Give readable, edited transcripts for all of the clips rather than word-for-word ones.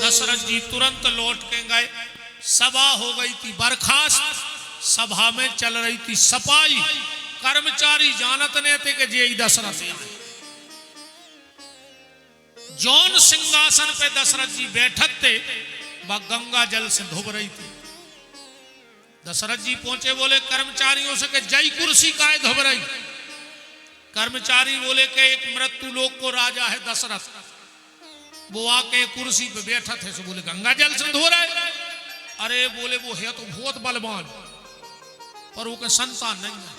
दशरथ जी तुरंत लौट के गए। सभा हो गई थी बर्खास्त, सभा में चल रही थी सफाई। कर्मचारी जानत ने थे कि जे दशरथ आए। जौन सिंहासन पे दशरथ जी बैठक थे वह गंगा जल से धुब रही थी। दशरथ जी पहुंचे, बोले कर्मचारियों से कि जय कुर्सी काहे धुब रही। कर्मचारी बोले कि एक मृत्यु लोक को राजा है दशरथ, वो आके कुर्सी पे बैठा थे। सो बोले गंगा जल से धो रहा है। अरे बोले वो है तो बहुत बलवान, पर वो के संतान नहीं है।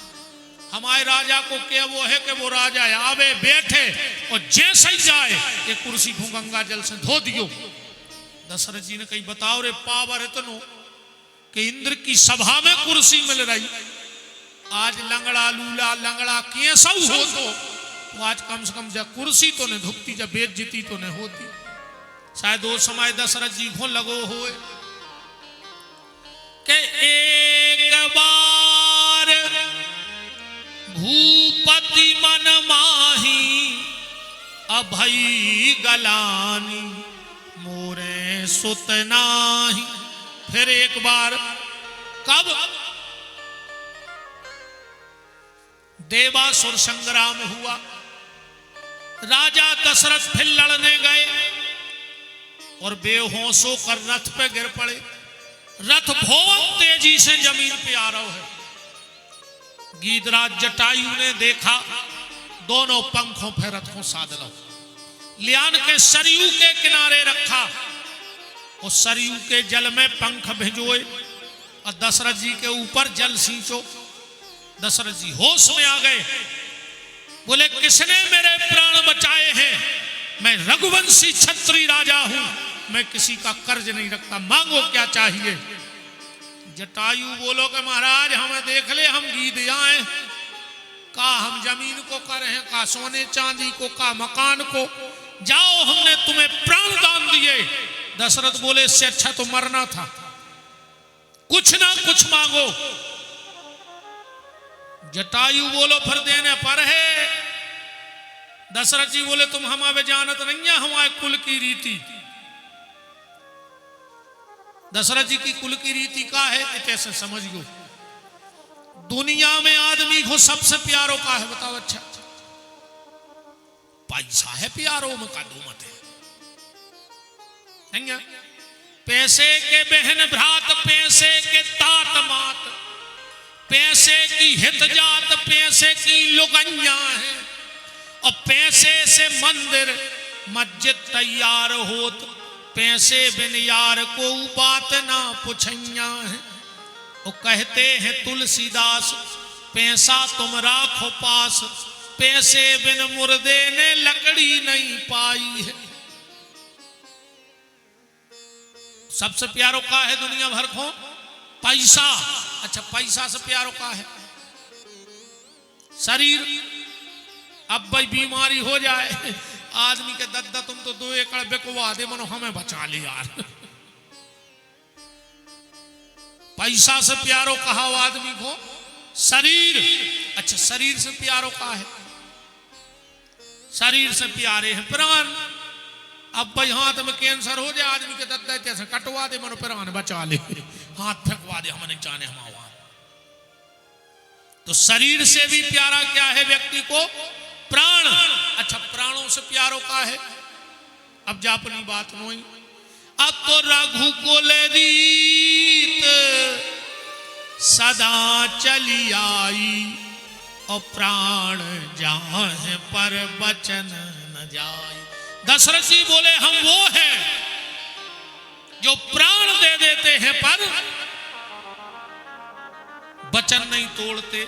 हमारे राजा को क्या वो है कि वो राजा है, आवे बैठे और जैसे ही जाए ये कुर्सी को गंगा जल से धो दियो। दशरथ जी ने कही बताओ रे पावर इतनो कि इंद्र की सभा में कुर्सी मिल रही। आज लंगड़ा लूला लंगड़ा कैसा हो तो आज कम से कम जब कुर्सी तो नहीं धुकती, जब बेइज्जती तो नहीं होती। शायद वो समय दशरथ जी को लगो हो कि एक बार भूपति मन माही अभई गलानी मोरे सुत नाही। फिर एक बार कब देवासुर संग्राम हुआ, राजा दशरथ फिर लड़ने गए और बेहोशों कर रथ पे गिर पड़े। रथ बहुत तेजी से जमीन पे आ रहा है। गीधराज जटायु ने देखा, दोनों पंखों पे रथ को साध लो, लियान के सरयू के किनारे रखा और सरयू के जल में पंख भिजोए और दशरथ जी के ऊपर जल सींचो। दशरथ जी होश में आ गए, बोले किसने मेरे प्राण बचाए हैं? मैं रघुवंशी क्षत्रिय राजा हूं, मैं किसी का कर्ज नहीं रखता, मांगो क्या चाहिए। जटायु बोलो कि महाराज हमें देख ले, हम गीध आए, का हम जमीन को कर हैं, का सोने चांदी को, का मकान को, जाओ हमने तुम्हें प्राण दान दिए। दशरथ बोले इससे अच्छा तो मरना था, कुछ ना कुछ मांगो। जटायु बोलो फिर देने पर है। दशरथ जी बोले तुम हमारे जानत नहीं है हमारे कुल की रीति। दशरथ जी की कुल की रीति का है इतने समझ गो। दुनिया में आदमी को सबसे प्यारो का है बताओ? अच्छा पैसा है प्यारो में का दो मत है। पैसे के बहन भ्रात, पैसे के तात मात, पैसे की हित जात, पैसे की लुगैया है और पैसे से मंदिर मस्जिद तैयार होत, पैसे बिन यार को बात ना पुछैया है। वो कहते हैं तुलसीदास पैसा तुम राखो पास, पैसे बिन मुर्दे ने लकड़ी नहीं पाई है। सबसे प्यारो का है दुनिया भर को पैसा। अच्छा पैसा से प्यारो का है शरीर। अब भाई बीमारी हो जाए आदमी के दद्दा तुम तो 2 एकड़ बिकवा दे, मनो हमें बचा ले यार। पैसा से प्यारो कहा आदमी को शरीर। अच्छा शरीर से प्यारो का है, शरीर से प्यारे हैं प्राण। अब भाई हाथ में कैंसर हो जाए आदमी के दद्दा जैसे कटवा दे, मनो प्राण बचा ले, हाथ फेंकवा दे, हम नहीं जाने हमारा। तो शरीर से भी प्यारा क्या है व्यक्ति को? प्राण। अच्छा प्राणों से प्यारो का है। अब जा अपनी बात नोई। अब तो रघु को ले रीत सदा चली आई और प्राण जाए पर बचन न जाए। दशरथ जी बोले हम वो हैं जो प्राण दे देते हैं पर वचन नहीं तोड़ते।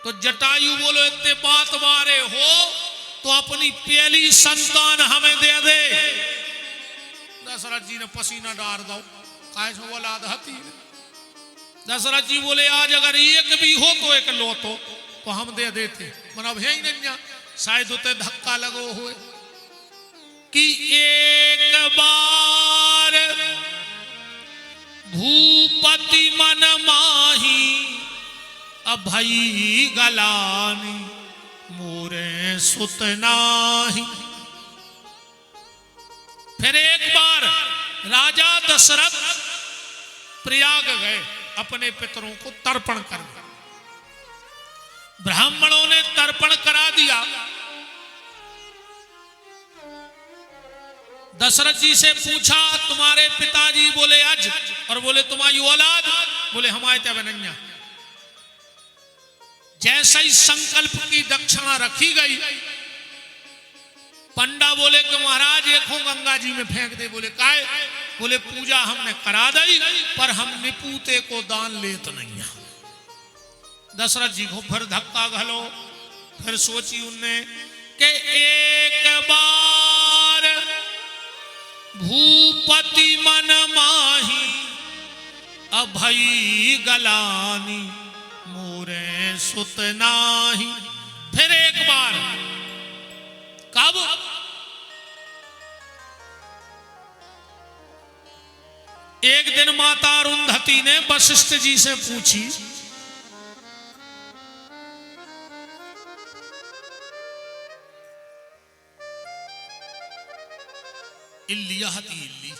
तो जटायु बोलो इतने बात मारे हो तो अपनी पहली संतान हमें दे दे। दशरथ जी ने पसीना डाल दो, कैसे औलाद हती। दशरथ जी बोले आज अगर एक भी हो तो एक लो तो हम दे देते, मन अब है ही नहीं। शायद उते धक्का लगो हुए कि एक बार भूपति मन माही अभई गलानी मोरे सुत नाही। फिर एक बार राजा दशरथ प्रयाग गए अपने पितरों को तर्पण करने। ब्राह्मणों ने तर्पण करा दिया। दशरथ जी से पूछा तुम्हारे पिताजी, बोले अज, और बोले तुम्हारी औलाद, बोले हमारे तब नैया। जैसा ही संकल्प की दक्षिणा रखी गई, पंडा बोले कि महाराज एक हो गंगा जी में फेंक दे। बोले काहे? बोले पूजा हमने करा दी, पर हम निपूते को दान ले तो नहीं। दशरथ जी को फिर धक्का घलो, फिर सोची उनने कि एक बार भूपति मन माही अभई गलानी मोरे सुत नाही। फिर एक बार, कब? एक दिन माता अरुंधति ने वशिष्ठ जी से पूछी, इल्ली हती इल्ली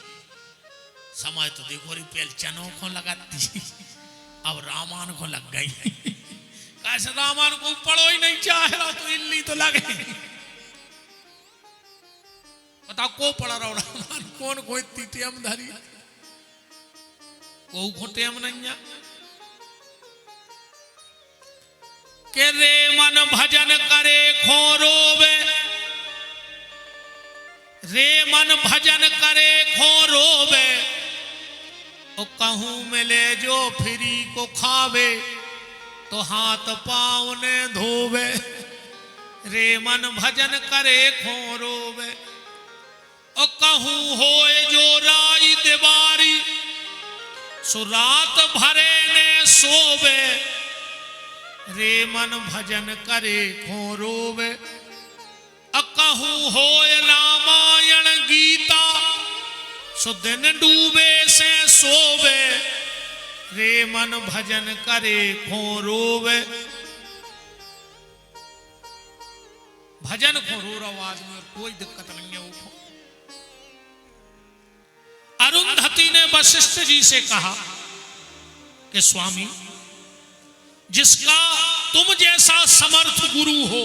समय तो देखो री पहल चनों को लगाती, अब रामान को लग गई। कैसे रामान को पढ़ो ही नहीं चाह रहा तो इल्ली तो लगे। बताओ को पढ़ रहा रामान, कौन को इतनी टेम धरी, को टेम नहीं। के रे मन भजन करे खोरोवे, रे मन भजन करे खोरोवे, ओ कहूं मिले जो फिरी को खावे, तो हाथ पाँव ने धोवे। रे मन भजन करे खोरोवे, ओ कहूं होए जो राई दीवारी, सो रात भरे ने सोवे। रे मन भजन करे खोरोवे, कहूं होए रामायण गीता, सो दिन डूबे से सोवे। रे मन भजन करे खो रोवे। भजन को रो रहा आदमी और कोई दिक्कत नहीं है। वो अरुंधति ने वशिष्ठ जी से कहा कि स्वामी, जिसका तुम जैसा समर्थ गुरु हो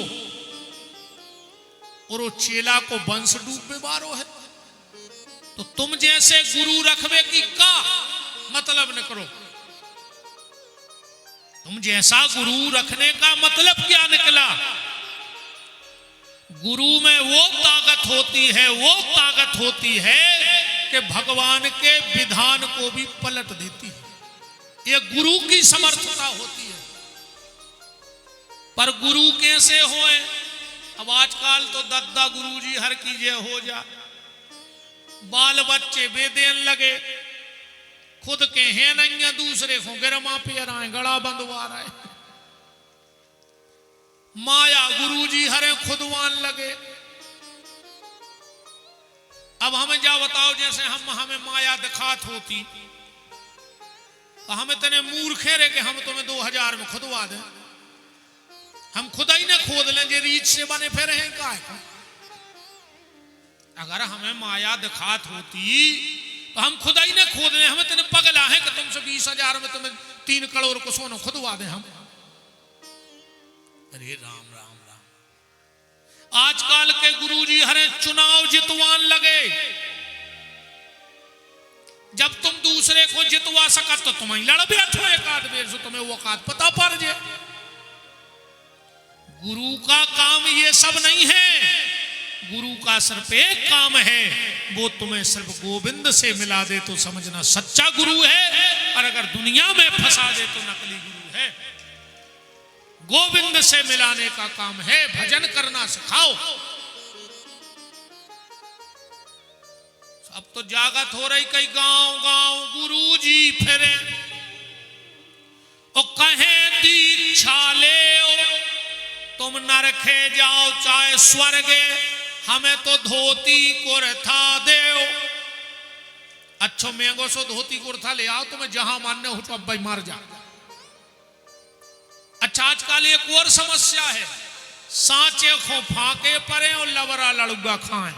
और वो चेला को वंश डूबे बारो है, तो तुम जैसे गुरु रखवे की का मतलब न करो। तुम जैसा गुरु रखने का मतलब क्या निकला? गुरु में वो ताकत होती है कि भगवान के विधान को भी पलट देती है। ये गुरु की समर्थता होती है। पर गुरु कैसे होए? अब आजकल तो दद्दा गुरु जी हर कीजिए हो जा, बाल बच्चे बेदेन लगे, खुद के हैं नहीं, दूसरे को गिरमा पे रहा है, गला बंधवा रहा है। माया गुरु जी हरे खुदवान लगे। अब हमें जा बताओ, जैसे हमें माया दिखात होती तो हमें तने मूर्खे रहे कि हम तुम्हें 2000 में खुदवा दें। हम खुदा ही ने खोद लें, जे रीच से बने फिर हैं का है। अगर हमें माया दिखात होती तो हम खुदा ही ने खोद लें। हमें तने पगला है कि तुमसे 20,000 में तुम्हें 3 करोड़ को सोना खुदवा दें हम। अरे राम राम राम। आजकल के गुरुजी हरे चुनाव जितवान लगे। जब तुम दूसरे को जितवा सकत तो तुम ही लड़ बैठो एक आध बेर से, तुम्हें वो औकात पता पड़ जाए। गुरु का काम ये सब नहीं है। गुरु का सिर्फ एक काम है, वो तुम्हें सिर्फ गोविंद से मिला दे तो समझना सच्चा गुरु है, और अगर दुनिया में फंसा दे तो नकली गुरु है। गोविंद से मिलाने का काम है। भजन करना सिखाओ। अब तो जागत हो रही, कई गांव गांव गुरु जी फिरे और कहे दीक्षा ले, तुम नरखे जाओ चाहे स्वर्गे, हमें तो धोती कुर्ता देओ। अच्छो महंगो सो धोती कुर्ता ले आओ, तुम्हें जहां मानने हो तो अब भाई मार जा। अच्छा, आजकल एक और समस्या है, सांचे को फाके परे और लवरा लड़ुगा खाएं।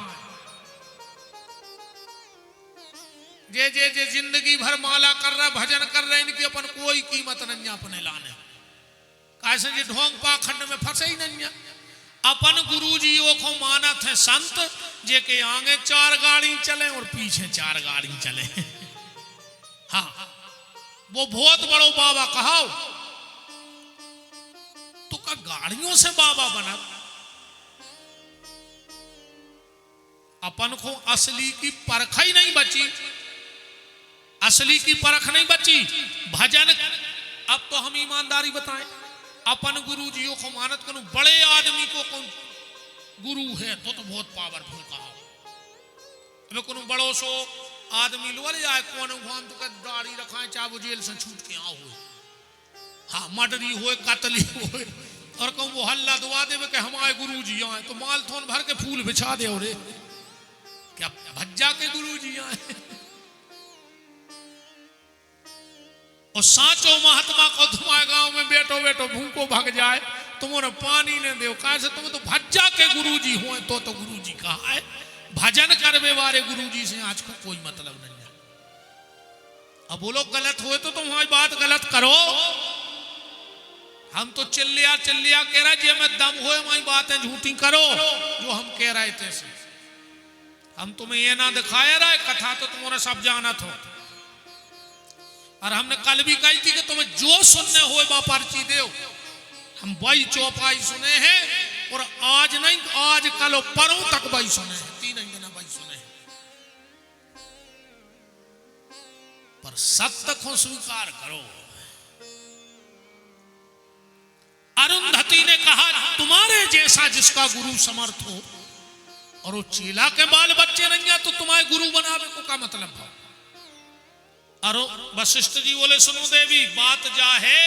जे जिंदगी भर माला कर रहे भजन कर रहे इनकी अपन कोई कीमत नहीं अपने लाने कैसे जी ढोंग पाखंड में फंसे ही नहीं। अपन गुरुजियों को मानत है संत जे के आगे 4 गाड़ी चले और पीछे 4 गाड़ी चले। हाँ वो बहुत बड़ो बाबा कहाओ तो का गाड़ियों से बाबा बना। अपन को असली की परख ही नहीं बची, असली की परख नहीं बची। भजन अब तो हम ईमानदारी बताएं अपन गुरुजियों को मानत करूं बड़े आदमी को कौन गुरु है तो बहुत पावरफुल कहा। अब कौन बड़ो सो आदमी लो जाए कौन भगवान तो दाढ़ी रखाए चाहे वो जेल से छूट के आओ हाँ मर्डरी हो कतली हो और कहूँ वो हल्ला दुआ दे कि हमारे गुरु जी आए तो माल थोन भर के फूल बिछा दे और क्या भज्जा के गुरु जी आए। और साचो महात्मा को तुम्हारे गांव में बैठो बैठो भूखो भाग जाए तुम्हारे पानी ने दो कैसे तुम तो भज्जा के गुरुजी हुए तो गुरुजी कहा है। भजन करवे वाले गुरुजी से आज को कोई मतलब नहीं है। अब बोलो गलत हुए तो तुम्हारी बात गलत करो। हम तो चिल्लिया चिल्लिया कह रहे जे में दम हुए वही बातें झूठी करो जो हम कह रहे थे। हम तुम्हें ये ना दिखाया रहा कथा तो तुम्हारा सब जानत हो। और हमने कल भी कही थी कि तुम्हें जो सुनने हुए वह पर्ची दो। हम वही चौपाई सुने हैं और आज नहीं आज कल परों तक वही सुने हैं 3 दिन वही सुने हैं। पर सत्य को स्वीकार करो। अरुंधति ने कहा तुम्हारे जैसा जिसका गुरु समर्थ हो और वो चेला के बाल बच्चे नहीं है तो तुम्हारे गुरु बनावे को क्या मतलब है। और वशिष्ठ जी बोले सुनो देवी बात जा है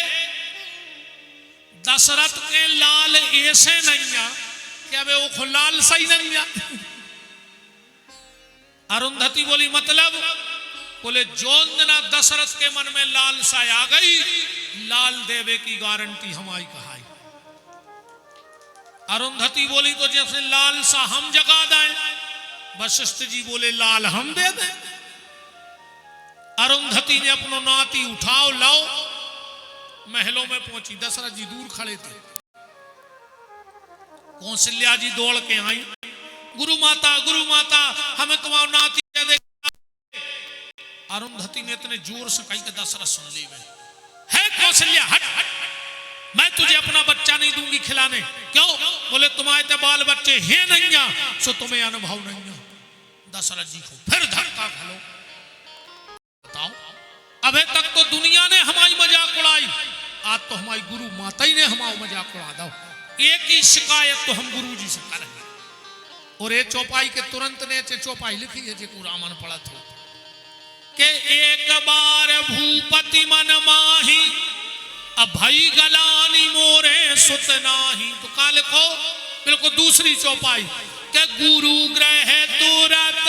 दशरथ के लाल ऐसे नहीं है क्या वे वो लाल सही नहीं है। अरुंधति बोली मतलब बोले जोन दिना दशरथ के मन में लालसा आ गई लाल देवे की गारंटी हमारी कहाई। अरुंधति बोली तो जैसे लालसा हम जगा दें। वशिष्ठ जी बोले लाल हम दे दें। अरुंधति ने अपनो नाती उठाओ लाओ महलों में पहुंची। दशरथ जी दूर खड़े थे। कौशल्या जी दौड़ के आई गुरु माता हमें तुम्हारा नाती दे दे। अरुंधति ने इतने जोर से कही कि दशरथ सुन ली में है कौशल्या हट मैं तुझे अपना बच्चा नहीं दूंगी खिलाने। क्यों बोले तुम्हारे तो बाल बच्चे हैं नहीं सो तुम्हें अनुभव नहीं है। दशरथ जी को फिर धक्का खलो बताओ अबे तक तो दुनिया ने हमारी मजाक उड़ाई आज तो हमारी गुरु माता ही ने हमारा मजाक उड़ा दो। एक ही शिकायत तो हम गुरु जी से करेंगे। और ये चौपाई के तुरंत ने चौपाई लिखी है जो रामन पढ़ा था कि एक बार भूपति मन माही अब भई गलानी मोरे सुत नाही। तो का लिखो बिल्कुल दूसरी चौपाई के गुरु ग्रह तुरत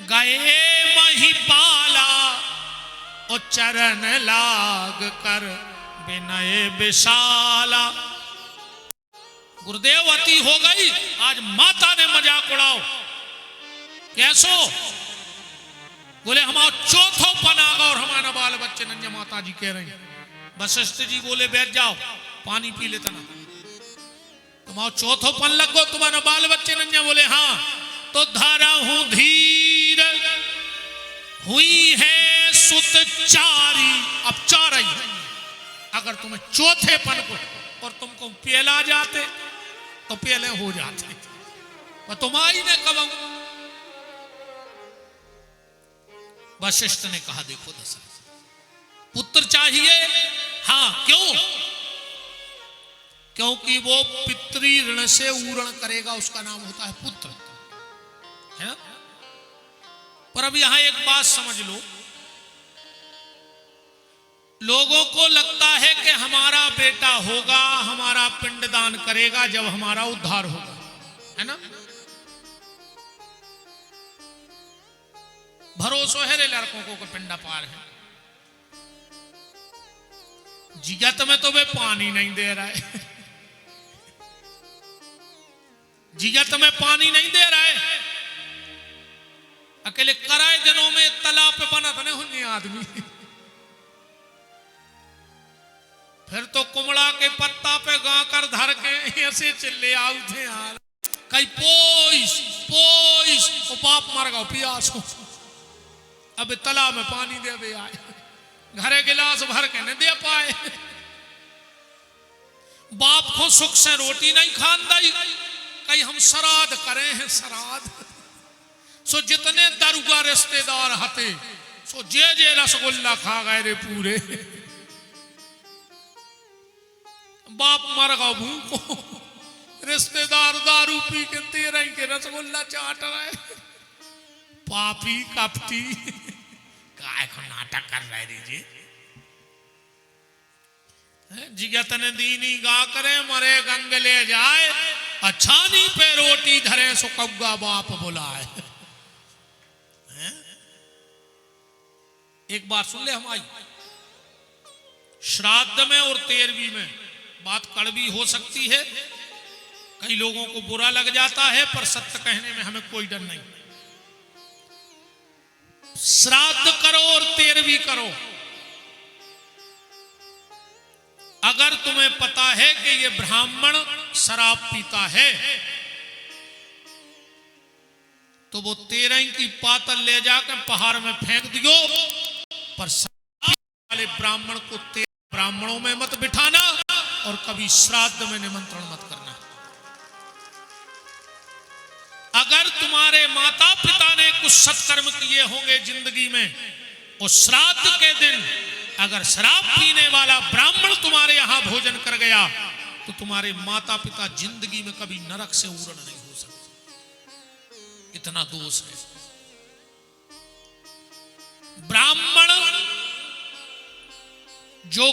गए महिपाला और चरण लाग कर विनय विशाला। गुरुदेव अति हो गई आज माता ने मजाक उड़ाओ कैसो बोले हमारा चौथो पन आगा और हमारा बाल बच्चे नन्या माता जी कह रहे हैं। वशिष्ठ जी बोले बैठ जाओ पानी पी लेता ना तुम्हारा चौथो पन लगो तुम्हारा बाल बच्चे नन्या। बोले हाँ तो धारा हूं धीर हुई है सुत चारी। अब 4 ही अगर तुम्हें चौथे पन को और तुमको पेला जाते तो पहले हो जाते और तुम्हारी ने कब। वशिष्ठ ने कहा देखो दशरथ पुत्र चाहिए हाँ क्यों क्योंकि वो पितृ ऋण से ऊरण करेगा उसका नाम होता है पुत्र है ना। पर अब यहां एक बात समझ लो लोगों को लगता है कि हमारा बेटा होगा हमारा पिंडदान करेगा जब हमारा उद्धार होगा है ना। भरोसा है रे लड़कों को पिंडा पार है। जिगत में तो वे पानी नहीं दे रहा है जिगत में पानी नहीं दे रहा है अकेले कराए दिनों में तालाब पे बना था नहीं आदमी, फिर तो कुमड़ा के पत्ता पे गा कर धर के ऐसे चिल्ले आउ थे यार, कई पोइस पोइस ओ बाप मर गया प्यास को, अब तालाब में पानी दे दे आए, घरे गिलास भर के नहीं दे पाए, बाप को सुख से रोटी नहीं खान दी, कई हम श्राद्ध करे हैं श्राद्ध, सो जितने दरुगा रिश्तेदार हते सो जे रसगुल्ला खा गए रे पूरे, बाप मर गया भूखो, रिश्तेदार दारू पी के 13 के रसगुल्ला चाट रहे, पापी कपटी काय को नाटक कर रहे रे जिगत ने दीनी गा करे मरे गंग ले जाए, अछानी पे रोटी धरे सो कौगा बाप बुलाए। एक बात सुन ले हमारी, श्राद्ध में और 13वीं में बात कड़वी हो सकती है, कई लोगों को बुरा लग जाता है, पर सत्य कहने में हमें कोई डर नहीं। श्राद्ध करो और 13वीं करो, अगर तुम्हें पता है कि ये ब्राह्मण शराब पीता है तो वो 13 की पातल ले जाकर पहाड़ में फेंक दियो, पर शराब वाले ब्राह्मण को 13 ब्राह्मणों में मत बिठाना और कभी श्राद्ध में निमंत्रण मत करना। अगर तुम्हारे माता पिता ने कुछ सत्कर्म किए होंगे जिंदगी में और श्राद्ध के दिन अगर शराब पीने वाला ब्राह्मण तुम्हारे यहां भोजन कर गया तो तुम्हारे माता पिता जिंदगी में कभी नरक से उरण नहीं हो सकते, इतना दोष है। ब्राह्मण जो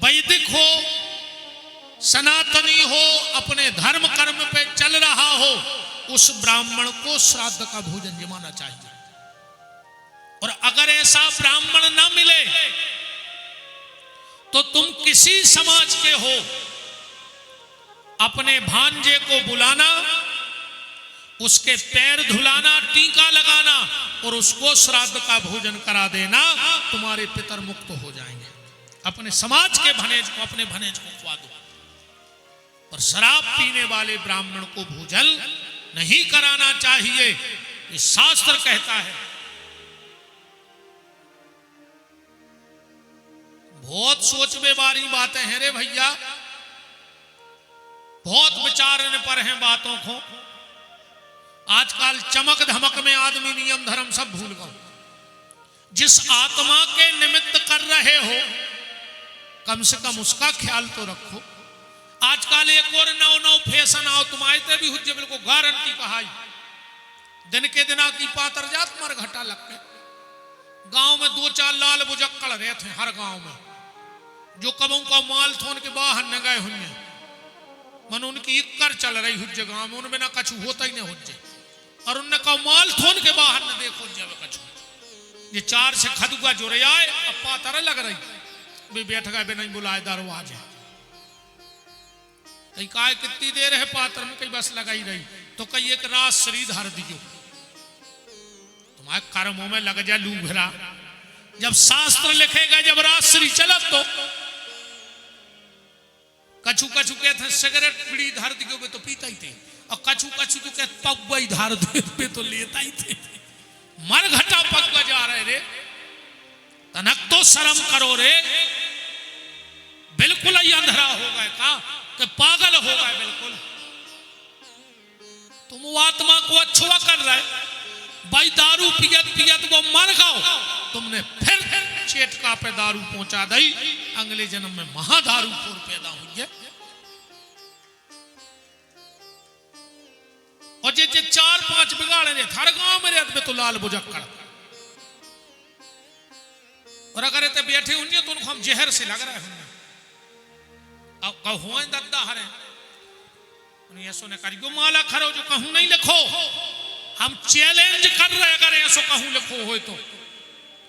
वैदिक हो, सनातनी हो, अपने धर्म कर्म पे चल रहा हो, उस ब्राह्मण को श्राद्ध का भोजन जमाना चाहिए। और अगर ऐसा ब्राह्मण न मिले तो तुम किसी समाज के हो, अपने भांजे को बुलाना, उसके पैर धुलाना, टीका लगाना और उसको श्राद्ध का भोजन करा देना, तुम्हारे पितर मुक्त हो जाएंगे। अपने समाज के भनेज को, अपने भनेज को खुआ दो, और शराब पीने वाले ब्राह्मण को भोजन नहीं कराना चाहिए, ये शास्त्र कहता है। बहुत सोच में बारी बातें हैं रे भैया, बहुत विचारने पर हैं बातों को। आजकल चमक धमक में आदमी नियम धर्म सब भूल गए। जिस आत्मा के निमित्त कर रहे हो कम से कम उसका ख्याल तो रखो। आजकल एक और नौ फैशन आओ, तुम आयते भी हुज्जे बिल्कुल गारंटी कहाई, दिन के दिना की पातर जात मर घटा लग के। गांव में 2-4 लाल बुजक्कड़ रहे थे हर गांव में, जो कबों का माल थोन के बाहर न गए हुए, मन उनकी इक्कर चल रही हुज्जे गांव में, उनमें ना कछु होता ही नहीं हुज्जे, और उनने कहा माल थोन के बाहर न देखो जब कछु। ये 4 से खदुआ जुड़े आए, अब पातर लग रही भी बैठ गए, नहीं बुलाए दरवाजे। कई काय कितनी देर है पात्र में, कई बस लगाई रही, तो कई एक रात श्री धर दियो, तुम्हारे कर्मों में लग जा लू भरा। जब शास्त्र लिखेगा जब राजश्री चलब तो कछु कछु कहते सिगरेट बीड़ी धर दियो तो पीता ही थे, और कछु कछु तो कहते पगवा ही धार दे तो लेता ही थे। मर घटा पगवा जा रहे रे, तनक तो शर्म करो रे, बिल्कुल ही अंधरा हो गए का कि पागल हो गए बिल्कुल। तुम वो आत्मा को अछुआ कर रहे भाई, दारू पियत पियत वो मर गओ, तुमने फिर चेटका पे दारू पहुंचा दी, अगले जन्म में महादारू खोर पैदा हुई है। और जे 4-5 बिगाड़े ने हर गांव में रहते तो लाल बुजक्कड़, और अगर इतने बैठे होंगे तो उनको हम जहर से लग रहे होंगे। अब कहूँ दद्दा हरे ऐसो ने करियो माला खरो जो कहूँ नहीं लिखो, हम चैलेंज कर रहे अगर ऐसो कहूँ लिखो हो तो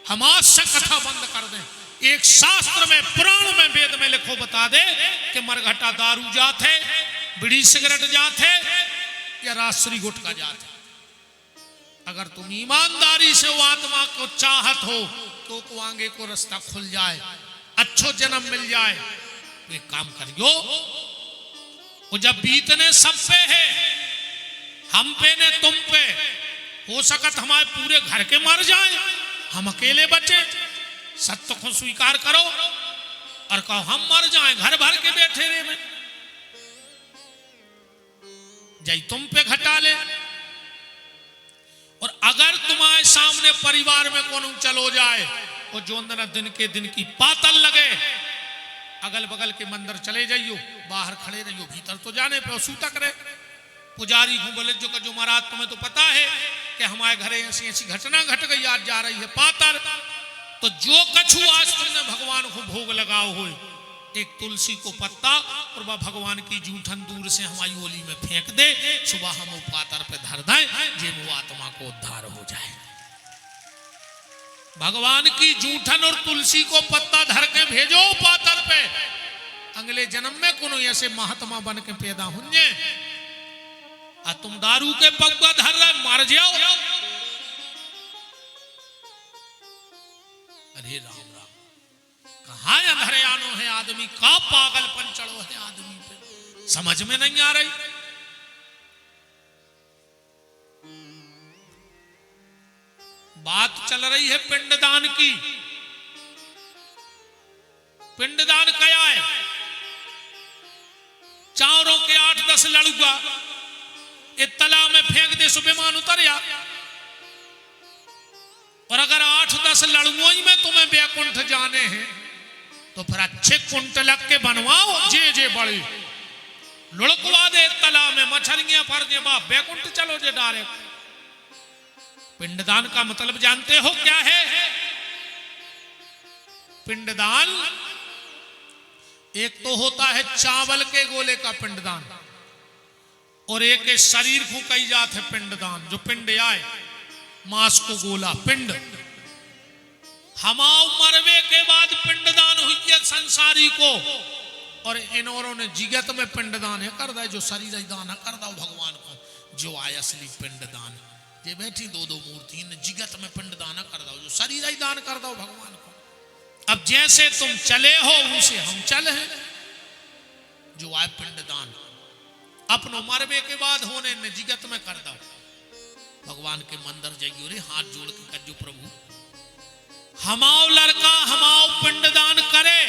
हम आज से कथा बंद कर दें। एक शास्त्र में पुराण में वेद में लिखो बता दे कि मरघटा दारू जात है, बीड़ी सिगरेट जात है या राजश्री गुटका जात है। अगर तुम ईमानदारी से वो आत्मा को चाहत हो तो आगे को रास्ता खुल जाए, अच्छो जन्म मिल जाए। तो एक काम करियो, वो जब बीतने सब पे है, हम पे ने तुम पे, हो सकत हमारे पूरे घर के मर जाए, हम अकेले बचे। सत्य को स्वीकार करो और कहो हम मर जाए, घर भर के बैठे रहे में जय तुम पे घटा ले। और अगर तुम्हारे सामने परिवार में कौन चलो जाए और जो अंदर दिन के दिन की पातल लगे, अगल बगल के मंदिर चले जाइयो, बाहर खड़े रहियो, भीतर तो जाने पे सूतक रहे। पुजारी को बोले जो महाराज तुम्हें तो पता है कि हमारे घरे ऐसी ऐसी घटना घट गई, आज जा रही है पातर, तो जो कछु आज तुमने भगवान को भोग लगाओ हो, एक तुलसी को पत्ता और वह भगवान की जूठन दूर से हमारी ओली में फेंक दे, सुबह हम वो पातर पे धर दें, जे वो आत्मा को उद्धार हो जाए। भगवान की जूठन और तुलसी को पत्ता धर के भेजो पातर पे, अगले जन्म में कोनो ऐसे महात्मा बन के पैदा होंगे। आ तुम दारू के पग्गा धर रहे, मर जाओ। अरे राम राम, कहाँ अंधरयानो है आदमी, का पागलपन चढ़ो है आदमी पे, समझ में नहीं आ रही। बात चल रही है पिंडदान की। पिंडदान क्या है? चावरों के 8-10 लड़ुआ एक तालाब में फेंक दे, सुबह उतरिया। और अगर 8-10 लड़ुओं ही में तुम्हें बैकुंठ जाने हैं तो फिर अच्छे कुंट लग के बनवाओ, जे बड़ी लुढ़कवा दे तालाब में, मछलियां फर दे, बाप बैकुंठ चलो जे डायरेक्ट। पिंडदान का मतलब जानते हो क्या है? पिंडदान एक तो होता है चावल के गोले का पिंडदान, और एक शरीर को कही जात है पिंडदान, जो पिंड आए मांस को गोला पिंड। हमाओ मरवे के बाद पिंडदान हुई है संसारी को, और इन्होंने ने जिगत में पिंडदान है कर दे, जो शरीर दान है कर दो भगवान को, जो आय असली पिंडदान। ये बैठी 2-2 मूर्ति ने जिगत में पिंडदान कर दो, जो शरीर दान कर दो भगवान को। अब जैसे तुम चले हो उसे हम चले हैं, जो आय पिंडदान अपनो मरवे के बाद होने ने जिगत में कर दो। भगवान के मंदिर जाइयो रे, हाथ जोड़ के कजो प्रभु हमाओ लड़का हमाओ पिंडदान करे,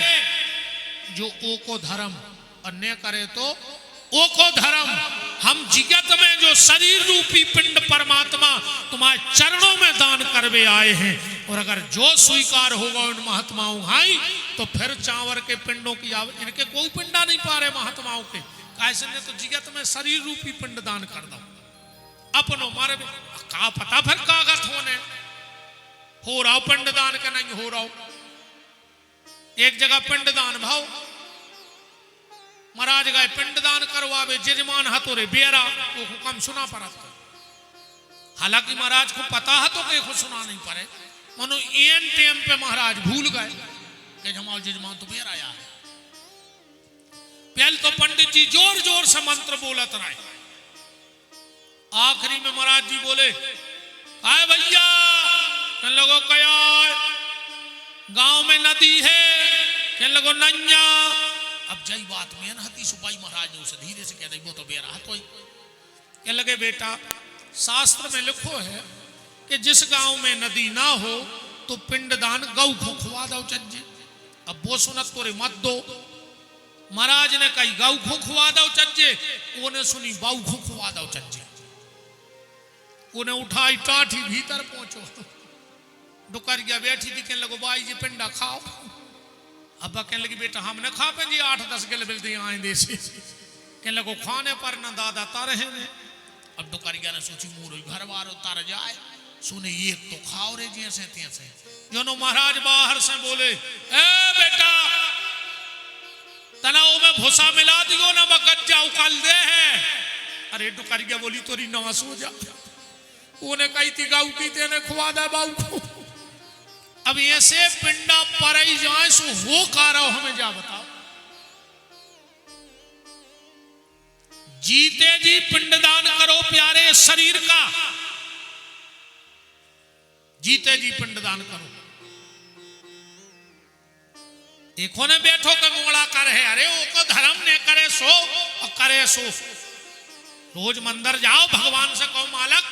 जो ओ को धर्म, और न करे तो ओ को धर्म। हम जिगत में जो शरीर रूपी पिंड परमात्मा तुम्हारे चरणों में दान करवे आए हैं, और अगर जो स्वीकार होगा उन महात्माओं भाई, तो फिर चावर के पिंडों की इनके कोई पिंडा नहीं पा रहे महात्माओं के, कैसे ने तो जिगत में शरीर रूपी पिंड दान कर दो अपनो मारे। का पता फिर कागत होने हो रहा पिंडदान का नहीं हो रहा। एक जगह पिंडदान भाव महाराज गए पिंडदान करवावे, जजमान हतोरे बेरा वो हुक्म सुना पड़ा। हालांकि महाराज को पता है तो के सुना नहीं पड़े, मनो एन टाइम पे महाराज भूल गए कि जमाल जजमान तो बेरा आया है। पहले तो पंडित जी जोर जोर से मंत्र बोलत रहे, आखिरी में महाराज जी बोले आए भैया कन लोगों कया गांव में नदी है, कन लोगों नैया। अब जई बात में हती सुपाई महाराज ने उसे धीरे से कह दी, वो तो बेरा तो ही कह लगे बेटा शास्त्र में लिखो है कि जिस गांव में नदी ना हो तो पिंडदान गौ को खुआ दो चज्जे। अब वो सुनत तोरे मत दो। महाराज ने कही गौ को खुआ दो चज्जे, उन्हें सुनी बाऊ को खुआ दो चज्जे। उन्हें उठाई टाठी भीतर पहुंचो, डुकर गया बैठी थी, कहने लगो बाई जी पिंडा खाओ। अब कहने लगी बेटा हम न खा पेंगे 8-10 गिल मिलते आए देसी, कहने लगो खाने पर न दादा तारे हैं। अब डुकरिया ने सोची मूर घर बार उतार जाए, सुने एक तो खाओ रे जैसे तैसे। जो नो महाराज बाहर से बोले ए बेटा तनाव में भूसा मिला दियो ना बगज्जा उकाल दे है। अरे डुकरिया बोली तोरी नवास हो जा, उन्हें कही थी गाऊ की तेने खुआ दे बाऊ को। अब ऐसे पिंडा पर जाए सो हो का रहो हमें जा बताओ। जीते जी पिंडदान करो प्यारे शरीर का, जीते जी पिंडदान करो। एक ने बैठो के मोड़ा कर है, अरे वो को धर्म ने करे सो और करे सो। रोज मंदिर जाओ, भगवान से कहो मालक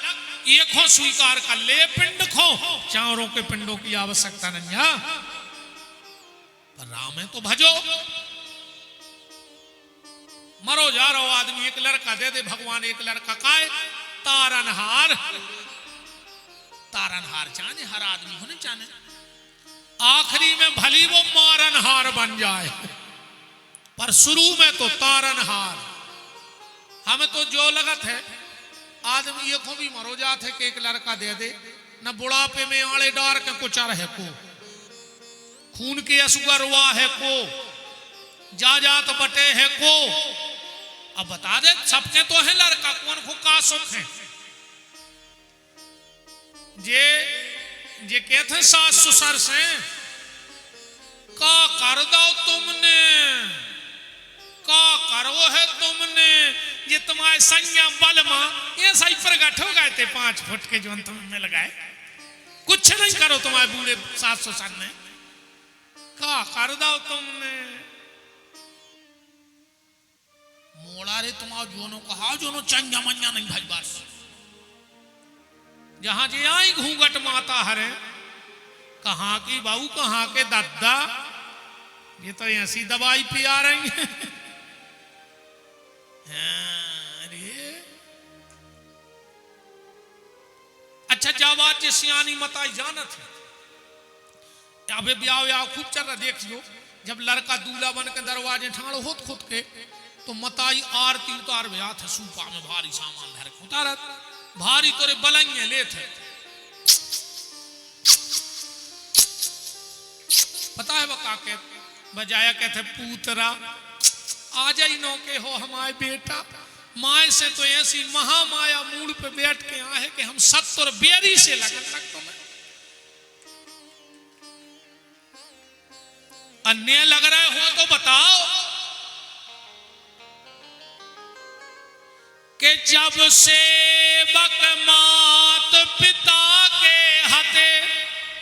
एक हो स्वीकार कर ले, पिंड खो, चारों के पिंडों की आवश्यकता नहीं है। पर राम है तो भजो। मरो जा रहो आदमी, एक लड़का दे दे भगवान, एक लड़का काय तारनहार। तारनहार चाहे हर आदमी को नहीं चाहे, आखिरी में भली वो मारनहार बन जाए, पर शुरू में तो तारनहार। हमें तो जो लगत है आदमी ये को भी मरो जात है कि एक लड़का दे दे, न बुढ़ापे में आड़े डार के कुचर है को, खून के असुगर हुआ है को, जा जात बटे है को। अब बता दे सबके तो है लड़का, कौन को का सुख है। जे कहते सास ससुर से का कर दो तुमने, का करो है तुमने, ये तुम्हारे संज्ञा बल मां ये सही प्रगट हो गए थे 5 फुट के जो तुम में लगाए, कुछ नहीं करो तुम्हारे बूढ़े सास ससुर ने, का कर दो तुमने। मोड़ा रे तुम्हारा जोनो कहा, जोनो चंगा मंगा नहीं भाई बास। जहां जे आई घूंघट माता हरे, कहां की बाबू कहां के दादा, ये तो ऐसी दवाई पिया रही है। अरे अच्छा जावाज जे सियानी मताई जानत है, अबे ब्याह खूब चल रहा देखियो। जब लड़का दूल्हा बन के दरवाजे ठाड़ होत खुद के, तो मताई आरती उतार गया था, सूपा में भारी सामान धर के उतारत, भारी तोरे बलंगे ले थे। पता है वो का के बजाया कहते पूतरा आ जाई नो के हो हमारे बेटा, माए से तो ऐसी महामाया मूड पे बैठ के आए कि हम 70 बेरी से लगन लगता मैं। अन्य लग रहे हो तो बताओ कि जब सेवक मात पिता के हते,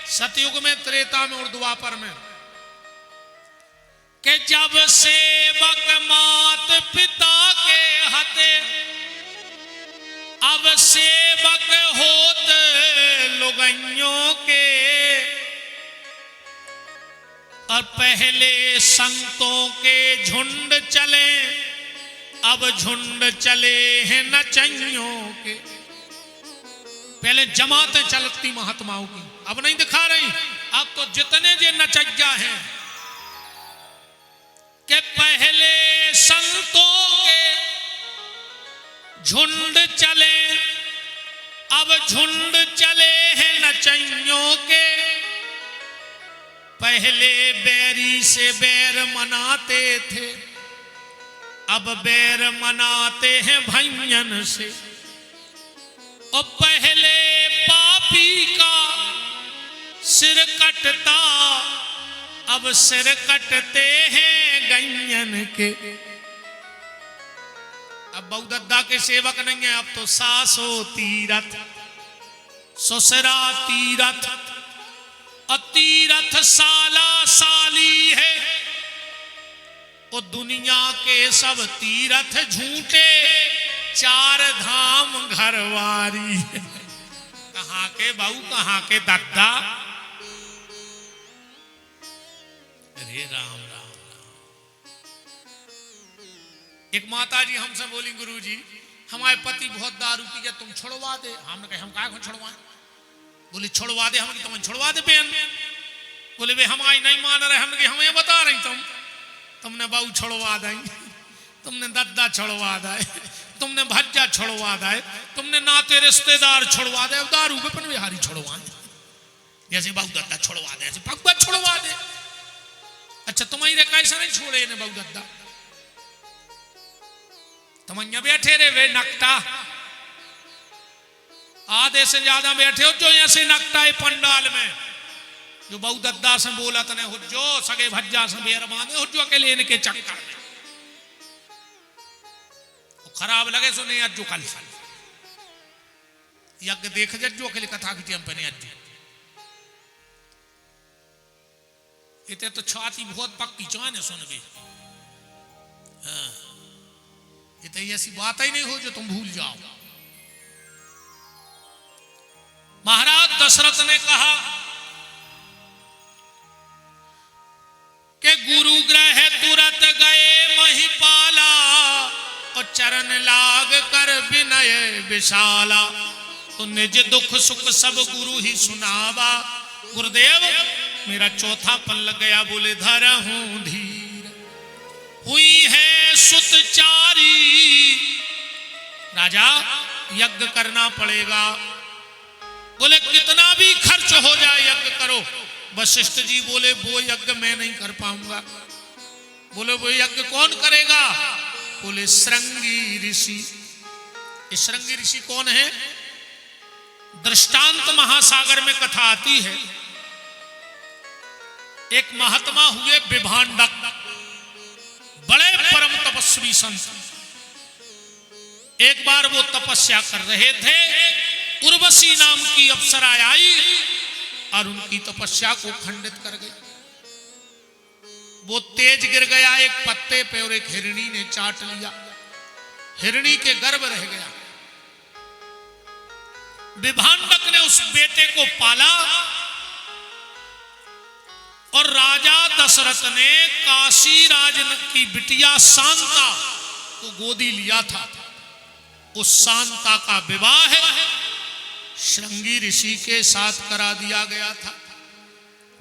सतयुग में, त्रेता में और द्वापर में, कि जब सेवक मात पिता के हते, अब सेवक होत लुगाइयों के, और पहले संतों के झुंड चले, अब झुंड चले हैं नचइयों के। पहले जमातें चलती महात्माओं की, अब नहीं दिखा रही, अब तो जितने जे नचैया हैं, कि पहले संतों के झुंड चले, अब झुंड चले हैं नचइयों के। पहले बैरी से बैर मनाते थे, अब बैर मनाते हैं भैयन से। और पहले पापी का सिर कटता, अब सिर कटते हैं गैयन के। अब बहुदद्दा के सेवक नहीं है, अब तो सासो तीरथ, ससुरा तीरथ, और तीरथ साला साली है। और दुनिया के सब तीरथ झूठे, 4 धाम घरवारी है। कहां के बाऊ कहां के दादा। अरे राम राम राम। एक माता जी हमसे बोली, गुरुजी हमारे पति बहुत दारू पी गया, तुम छुड़वा दे। हमने कहा हम काय को छुड़वाएं। बोले छुड़वा दे। हम तुम छुड़वा दे बहन। बोले वे हमारी नहीं मान रहे। हमने हमें बता रही तुमने बाऊ छुड़वा दें, तुमने दद्दा छुड़वा दे, तुमने भज्जा छुड़वा दे, तुमने नाते रिश्तेदार छुड़वा दे, दारू विपिन बिहारी छुड़वा दे, जैसे बाऊ दद्दा छुड़वा दे, ऐसे भगवा छुड़वा दे। अच्छा तुम्हारी कैसा नहीं छोड़े ने बाऊ दद्दा, तुम यहाँ बैठे रे वे नकटा, आधे से ज्यादा बैठे हो जो ऐसे नकटा है पंडाल में, जो बहु दद्दा से बोला तने हो जो सगे भज्जा से बेर बांधे हो जो अकेले इनके चक्कर में खराब लगे सो नहीं अज्जू कल यज्ञ देख जो अकेले कथा की हम पे नहीं अज्जू इतने तो छाती बहुत पक्की चाने सुनबे। हाँ, इतनी ऐसी बात ही नहीं हो जो तुम भूल जाओ। महाराज दशरथ ने कहा कि गुरु ग्रह तुरत गए महिपाला और चरण लाग कर विनय विशाला। तो निज दुख सुख सब गुरु ही सुनावा। गुरुदेव मेरा चौथा पन लग गया, बोले धरहूं धीर हुई है सुतचारी। राजा यज्ञ करना पड़ेगा। बोले कितना भी खर्च हो जाए यज्ञ करो। वशिष्ठ जी बोले वो यज्ञ मैं नहीं कर पाऊंगा। बोले वो यज्ञ कौन करेगा? बोले श्रृंगी ऋषि। ये श्रृंगी ऋषि कौन है? दृष्टांत महासागर में कथा आती है। एक महात्मा हुए विभांडक, बड़े परम तपस्वी संत। एक बार वो तपस्या कर रहे थे, उर्वशी नाम की अप्सरा आई और उनकी तपस्या को खंडित कर गई। वो तेज गिर गया एक पत्ते पे और एक हिरणी ने चाट लिया। हिरणी के गर्भ रह गया। विभांडक ने उस बेटे को पाला और राजा दशरथ ने काशी राजन की बिटिया शांता को गोदी लिया था। उस शांता का विवाह श्रृंगी ऋषि के साथ करा दिया गया था।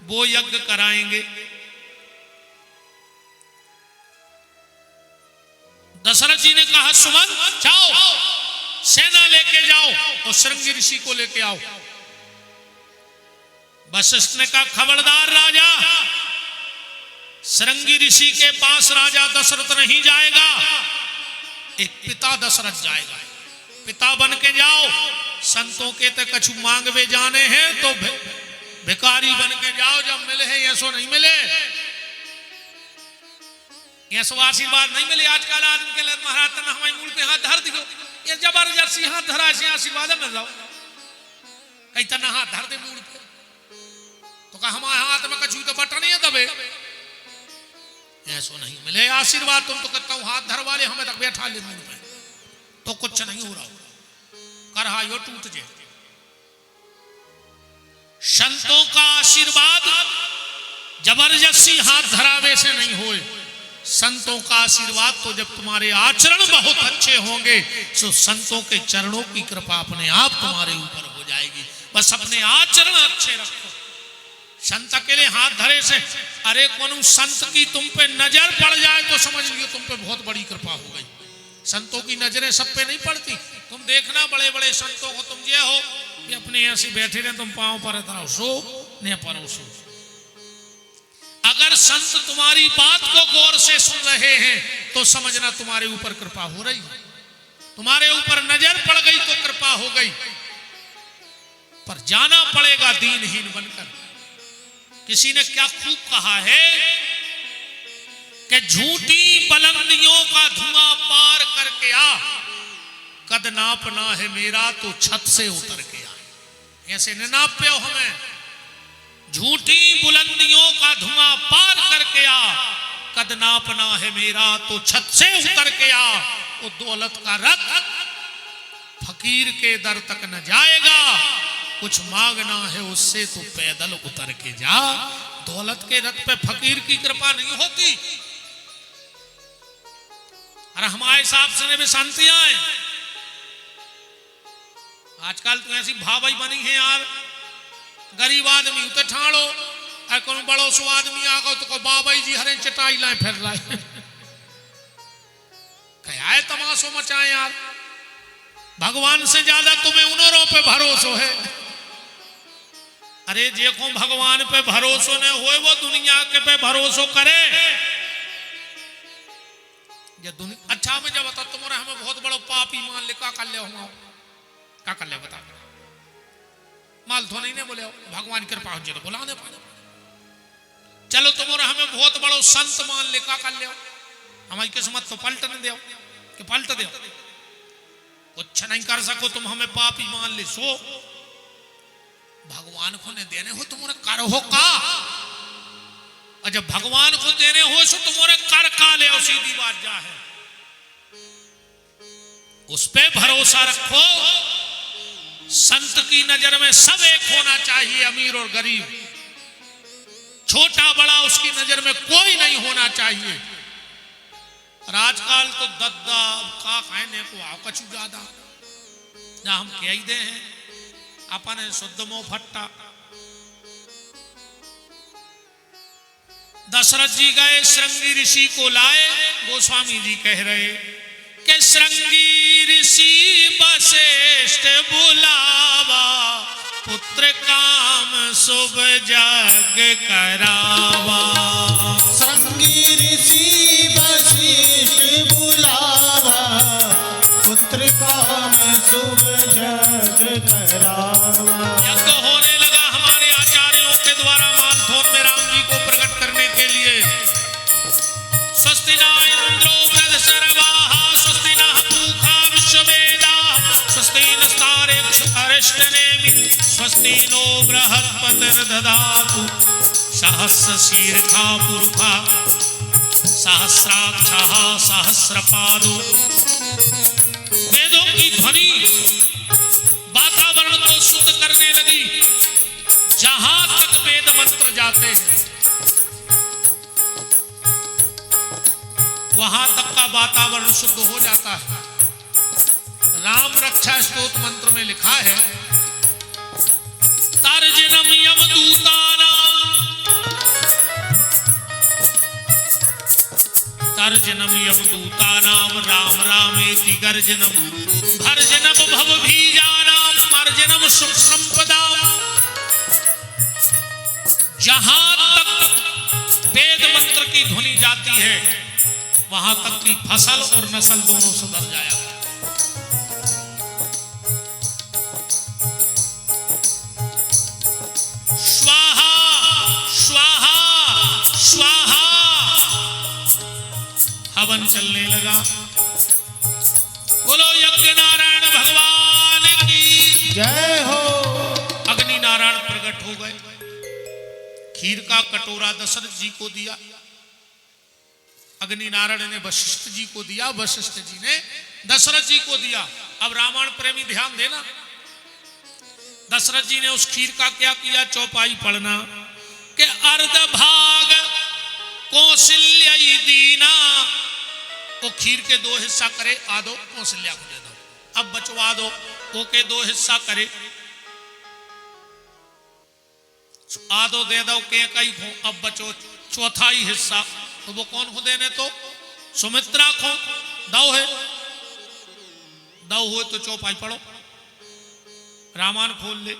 वो यज्ञ कराएंगे। दशरथ जी ने कहा सुमन जाओ, सेना लेके जाओ और श्रृंगी ऋषि को लेके आओ। वशिष्ठ ने कहा खबरदार राजा, श्रृंगी ऋषि के पास राजा दशरथ नहीं जाएगा, एक पिता दशरथ जाएगा। पिता बन के जाओ। संतों के तो कछु मांगवे जाने हैं तो भिखारी बन के जाओ, जब मिले हैं ये सो नहीं मिले, ये सो आशीर्वाद नहीं मिले। आजकल आदमी के लिए महाराज तना हमारे मूल पे हाथ धर दियो, ये जबरदस्ती हाथ धरा से आशीर्वाद मिल जाओ। कहीं तना हाथ धर दे मूल पे तो कहा हमारे हाथ में कछु तो बटन नहीं है दबे, ऐसो नहीं मिले आशीर्वाद। तुम तो कहता हूं हाथ धर वाले हमें तक बैठा ले मूल पे तो कुछ नहीं हो रहा, करहा यो टूट जे। संतों का आशीर्वाद जबरदस्ती हाथ धरावे से नहीं होए। संतों का आशीर्वाद तो जब तुम्हारे आचरण बहुत अच्छे होंगे तो संतों के चरणों की कृपा अपने आप तुम्हारे ऊपर हो जाएगी। बस अपने आचरण अच्छे रखो। संत के लिए हाथ धरे से अरे कौन संत की तुम पे नजर पड़ जाए तो समझ लियो तुम पे बहुत बड़ी कृपा हो गई। संतों की नजरें सब पे नहीं पड़ती। तुम देखना बड़े बड़े संतों को तुम ये हो कि अपने ऐसे बैठे रहे, तुम पांव पर सो न परोसो। अगर संत तुम्हारी बात को गौर से सुन रहे हैं तो समझना तुम्हारे ऊपर कृपा हो रही है। तुम्हारे ऊपर नजर पड़ गई तो कृपा हो गई। पर जाना पड़ेगा दीनहीन बनकर। किसी ने क्या खूब कहा है कि झूठी बुलंदियों का धुआं पार करके आ, कद नापना है मेरा तो छत से उतर के आ। ऐसे न नाप पे हो हमें। झूठी बुलंदियों का धुआं पार करके आ, कद नापना है मेरा तो छत से उतर के आ। वो दौलत का रथ फकीर के दर तक न जाएगा, कुछ मांगना है उससे तो पैदल उतर के जा। दौलत के रथ पे फकीर की कृपा नहीं होती। अरे हमारे साहब से भी शांतियां हैं। आजकल तो ऐसी भावई बनी है यार, गरीब आदमी उते ठाणो और कोनो बड़ो सो आदमी आ गो तो को बाबाई जी हरे चटाई लाए फिर लाए। क्या है तमाशो मचाए यार। भगवान से ज्यादा तुम्हें उनों पे भरोसा है। अरे जे को भगवान पे भरोसा न होए वो दुनिया के पे भरोसा करे। अच्छा मैं जब बता तुम्हारे हमें बहुत बड़ा पापी मान ले, का कर ले हम का कर ले बता। माल धो नहीं ने बोले भगवान कृपा हो जाए बुलाने पाने। चलो तुम्हारा हमें बहुत बड़ा संत मान ले, का कर ले हमारी किस्मत तो पलट न दो कि पलट दो। कुछ नहीं कर सको तुम हमें पापी मान ले सो भगवान को ने देने हो तुमने करो हो का। और जब भगवान को देने हो सो तुम्हारे कर का ले सीधी बात जा है, उस पे भरोसा रखो। संत की नजर में सब एक होना चाहिए, अमीर और गरीब, छोटा बड़ा उसकी नजर में कोई नहीं होना चाहिए। और आजकल तो दद्दा का कहने को आओ कछु ज्यादा ना हम कह ही दे हैं अपन शुद्ध मोह फट्टा। दशरथ जी गए श्रृंगी ऋषि को लाए, गोस्वामी जी कह रहे कि श्रृंगी ऋषि वशिष्ठ बुलावा, पुत्र काम शुभ जग करावा। श्रृंगी ऋषि वशिष्ठ बुलावा, पुत्र काम शुभ जग करावा। यज्ञ होने लगा हमारे आचार्यों के द्वारा मानथोन में राम जी को प्रकट करने के लिए। स्वस्ति न इंद्रो वृद्धशर्वाः, स्वस्ति नः पूषा विश्ववेदाः, स्वस्ति नस्तार्क्ष्य अरिष्टनेमिः, स्वस्ति नो बृहस्पतिर्दधातु, सहस्रशीर्षा पुरुषा सहस्राक्षः सहस्रपादो। वेदों की ध्वनि वातावरण को शुद्ध करने लगी। जहां तक वेद मंत्र जाते हैं वहां तक का वातावरण शुद्ध हो जाता है। राम रक्षा स्तोत्र मंत्र में लिखा है, तर्जनम यमदूतानां, तर्जनम यमदूतानां राम रामेति गर्जनम, भर्जनम भवभीजानां मर्जनम सुख संपदा। जहां तक वेद मंत्र की ध्वनि जाती है वहां तक की फसल और नस्ल दोनों सुधर जाएगा। स्वाहा स्वाहा स्वाहा, हवन चलने लगा। बोलो यज्ञ नारायण भगवान की जय हो। अग्नि नारायण प्रकट हो गए। खीर का कटोरा दशरथ जी को दिया, अग्नि नारायण ने वशिष्ठ जी को दिया, वशिष्ठ जी ने दशरथ जी को दिया। अब रामायण प्रेमी ध्यान देना, दशरथ जी ने उस खीर का क्या किया, चौपाई पढ़ना कि अर्ध भाग कौशल्या दीना, वो खीर के 2 हिस्सा करे, आधो कौशल्या को दे दो, अब बचवा दो, वो के 2 हिस्सा करे, आधो दे दो के कई को, अब बचो चौथाई हिस्सा, तो वो कौन को देने, तो सुमित्रा को। दो है, दो हुए तो चौपाई पढ़ो, रामायण खोल ले।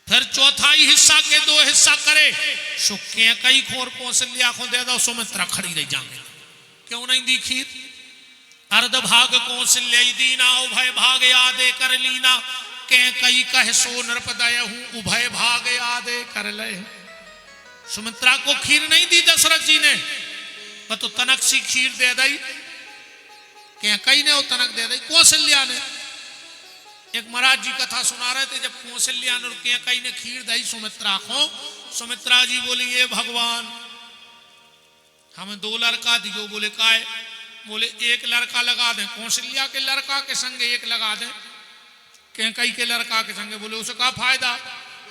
फिर चौथाई हिस्सा के 2 हिस्सा करे, सुखे कई खोर कौशल्या को दे दो, सुमित्रा खड़ी रही जाएंगे। क्यों नहीं दी खीर? अर्ध भाग कौशल्या दीना, उभय भाग यादे कर लीना, के कई कह सो नृपदय हूं, उभय भाग यादे कर ले। सुमित्रा को खीर नहीं दी दशरथ जी ने, वह तो तनक सी खीर दे दी, के कई ने वो तनक दे दी कौशल्या ने। एक महाराज जी कथा सुना रहे थे, जब कौशल्या ने और के कई ने खीर दी सुमित्रा को, सुमित्रा जी बोली ये भगवान हमें 2 लड़का दियो। बोले काय? बोले 1 लड़का लगा दें, कौशल्या के लड़का के संगे 1 लगा दें, के कई के लड़का के संगे। बोले उसे क्या फायदा?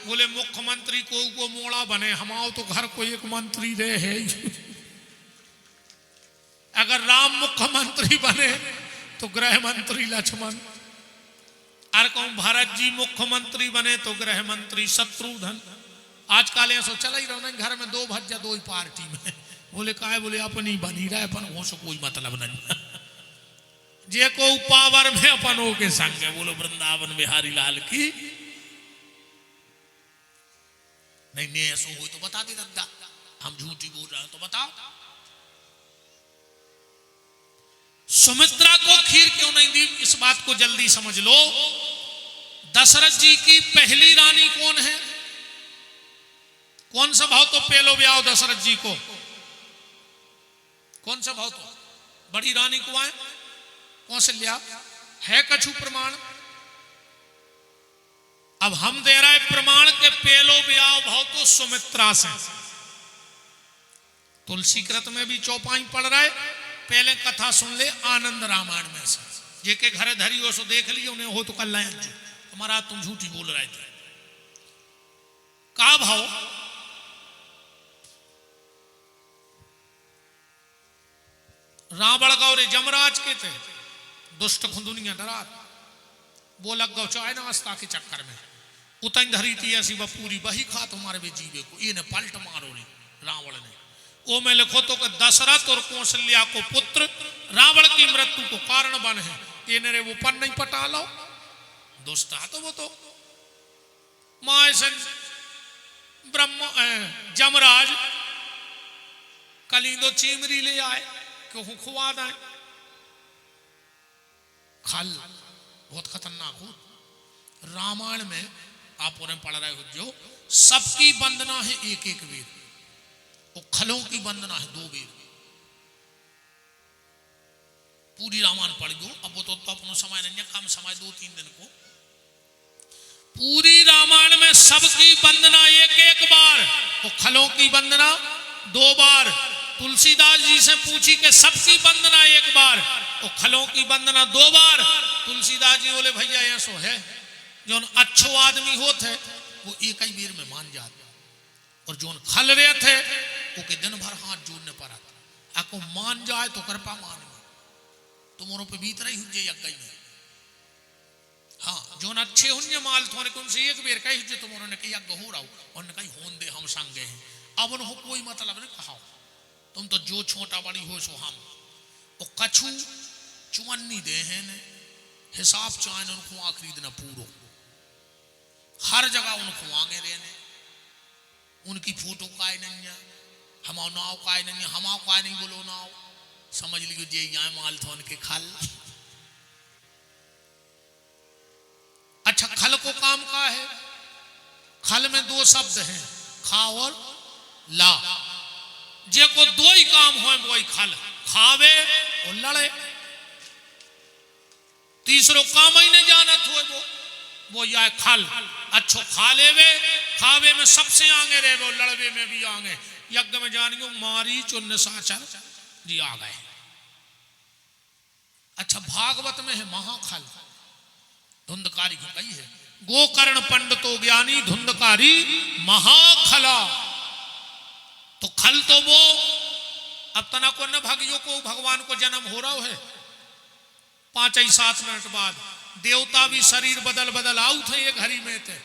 बोले मुख्यमंत्री को मोड़ा बने, हमाओ तो घर को 1 मंत्री रहे। अगर राम मुख्यमंत्री बने तो गृह मंत्री लक्ष्मण, और कहूं भरत जी मुख्यमंत्री बने तो गृह मंत्री शत्रुघ्न। आजकल ऐसा चला ही रहा, घर में 2 भज्जा 2 ही पार्टी में। बोले काय? बोले अपनी बनी रहे, अपन हो से कोई मतलब नहीं, जे को पावर में अपन हो के संग। बोलो वृंदावन बिहारी लाल की। नहीं नहीं ऐसा हो तो बता दे दद्दा, हम झूठी बोल रहे हैं तो बताओ। सुमित्रा को खीर क्यों नहीं दी, इस बात को जल्दी समझ लो। दशरथ जी की पहली रानी कौन है? कौन सा भाव तो पहलो ब्याह दशरथ जी को, कौन सा भाव तो बड़ी रानी को आए कौशल्या है कछु प्रमाण? अब हम दे रहे प्रमाण के पहलो ब्याह भाव तो सुमित्रा से, तुलसी कृत में भी चौपाई पढ़ रहे, पहले कथा सुन ले आनंद रामायण में से, जेके घर धरी हो सो देख लियो, उन्हें हो तो कल लाए तुम्हारा, तुम झूठी बोल रहे थे। का भाव रावण गौरे जमराज के थे, दुष्ट खुंदुनिया डरा, वो लग गौ चाय नाश्ता के चक्कर में, उतन धरी थी ऐसी वह पूरी वही खा तुम्हारे भी जीवे को, ये ने पलट मारो रे रावण ने। वो में लिखो तो कि दशरथ और कौशल्या को पुत्र रावण की मृत्यु को कारण बन है, ये ने रे वो पन नहीं पटा लो, दुष्ट तो वो तो मायसन ब्रह्म जमराज कलिंदो चीमरी ले आए क्यों खुआ दें, खल बहुत खतरनाक हो। रामायण में आप उन्हें पढ़ रहे हो जो सबकी वंदना है एक एक वेद, और खलों की वंदना है 2 वेद। पूरी रामायण पढ़ दो, अब वो तो अपना समय नहीं है, कम समय 2-3 दिन को। पूरी रामायण में सबकी वंदना एक एक बार, और खलों की वंदना 2 बार। तुलसीदास जी से पूछी कि सबकी वंदना एक बार और खलों की वंदना 2 बार। तुलसीदास जी बोले भैया ऐसो है जो अच्छो आदमी होते वो एक ही बेर में मान जाते, और जो खल रहे थे वो के दिन भर हाथ जोड़ने पड़ा, आपको मान जाए तो कृपा मान तुम्हारों पे बीत रही हुई यज्ञ में। हाँ जो अच्छे होंगे माल थोड़े उनसे एक बेर कही जो तुम्हारों ने कही यज्ञ हो रहा हो, और कहीं होन दे हम संगे हैं, अब उनको कोई मतलब नहीं कहा, तुम तो जो छोटा बड़ी हो सो हम। और कछु चुमन्नी दे हैं ने हिसाब चाहे उनको आखिरी दिन पूरो, हर जगह उनको आगे रहने, उनकी फोटो काय नहीं है, हमाओ नाव काय नहीं है, हमाओ काय नहीं बोलो नाव, समझ लियो जे यहाँ माल थोन के खल। अच्छा खल को काम का है, खल में 2 शब्द हैं, खा और ला, जे को 2 ही काम हो वो ही खल, खावे और लड़े, तीसरो काम ही नहीं जानत हो वो या खल। अच्छो खा लेवे, खावे में सबसे आगे रहे, वो लड़वे में भी आगे, यज्ञ में जानियो मारीच और निशाचर जी आ गए। अच्छा भागवत में है महाखल, धुंधकारी को कही है, गोकर्ण पंडितो ज्ञानी धुंधकारी महाखला। तो खल तो वो अब तना को न भगियों को भगवान को जन्म हो रहा है, 5-7 मिनट बाद देवता भी शरीर बदल बदल आउ थे ये घड़ी में थे,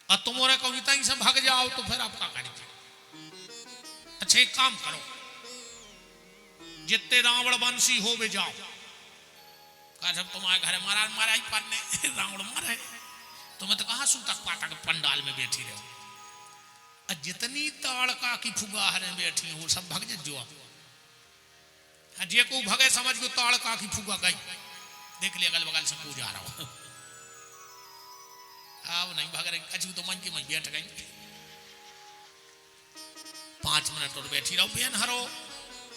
और तुम्हारे कविता से भाग जाओ तो फिर आपका करेंगे। अच्छा एक काम करो, जितने रावण वंशी हो वे जाओ, कहा जब तुम्हारे घर मारा ही पढ़ने रावण मारे, तुम्हें तो कहाँ सुन तक पाता के पंडाल में बैठी रहो, जितनी ताड़का की फुगाहरें बैठी हो सब भग जो, जे को भगे समझ को ताड़का की फुगा गई, देख लिया अगल बगल से पूजा रहा हूं, अब नहीं भग रहे, कछु तो मन की मन बैठ गई, 5 मिनट और बैठी रहो बेन हरो।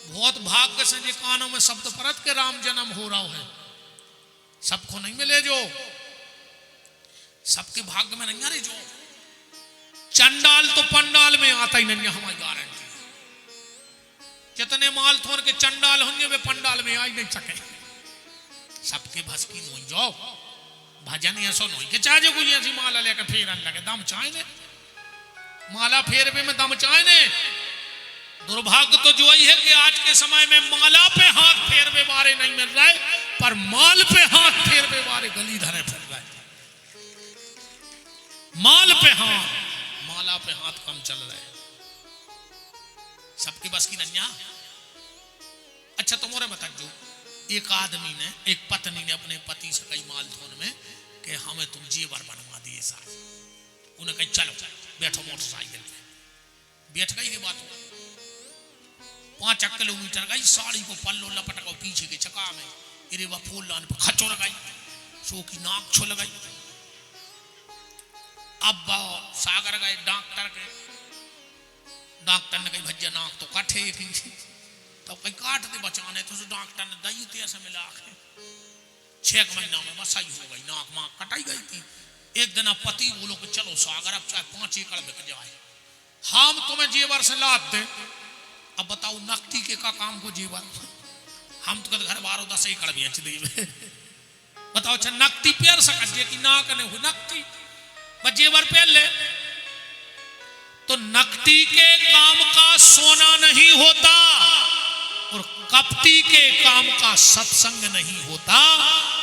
बहुत भाग्य से जे कानों में शब्द परत के राम जन्म हो रहा है, सबको नहीं मिले जो, सबके भाग्य में नहीं आ रहे जो, चंडाल तो पंडाल में आता ही नहीं, हमारी गारंटी, जितने माल थोर के चंडाल होंगे वे पंडाल में आ ही नहीं सके, सबके बस की नहीं जाओ, भजन ऐसा नहीं कि चाहे कोई ऐसी माला लेकर फेरन लगे, दम चाहे ने माला फेरवे में दम चाहे ने। दुर्भाग्य तो जो ही है कि आज के समय में माला पे हाथ फेरवे वाले नहीं मिल रहे, पर माल पे हाथ फेरवे वाले गली धरे फिर रहे, माल पे हाथ, माला पे हाथ कम चल रहे, सबके बस की नन्या। अच्छा तुम्हारे बता जो एक आदमी ने, एक पत्नी ने अपने पति से कई माल थोन में कि हमें तुम जेवर बनवा दिए साथ, उन्हें कही चलो बैठो मोटरसाइकिल पे, बैठ गई के बात 5 किलोमीटर गई, साड़ी को पल्लो लपट गो पीछे के चका में, इरे वह फूल लाने पर खचो लगाई, सो की नाक छो लगाई। अब सागर गए डॉक्टर के, डॉक्टर ने कही भैया नाक तो काटे एक इंची, तब कहीं काट दे बचाने, तो डॉक्टर ने दही तेज से मिला के 6 महीना में बसाई हो गई, नाक माँ कटाई गई थी। एक दिन अब पति बोलो कि चलो सागर अब चाहे 5 एकड़ बिक जाए, हम तुम्हें जेवर से लाद दे, अब बताओ नकटी के का काम को जेवर हम तो घर बार दस एकड़ बेच दी बताओ अच्छा नकटी पेर सकत जे कि ना कने हो नकटी बस जेवर पहन ले तो नकटी के काम का सोना नहीं होता और कपटी के काम का सत्संग नहीं होता।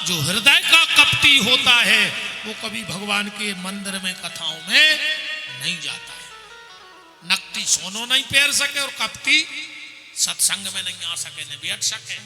जो हृदय का कपटी होता है वो कभी भगवान के मंदिर में कथाओं में नहीं जाता है। नकटी सोनो नहीं पहन सके और कपटी सत्संग में नहीं आ सके, नहीं बैठ सके।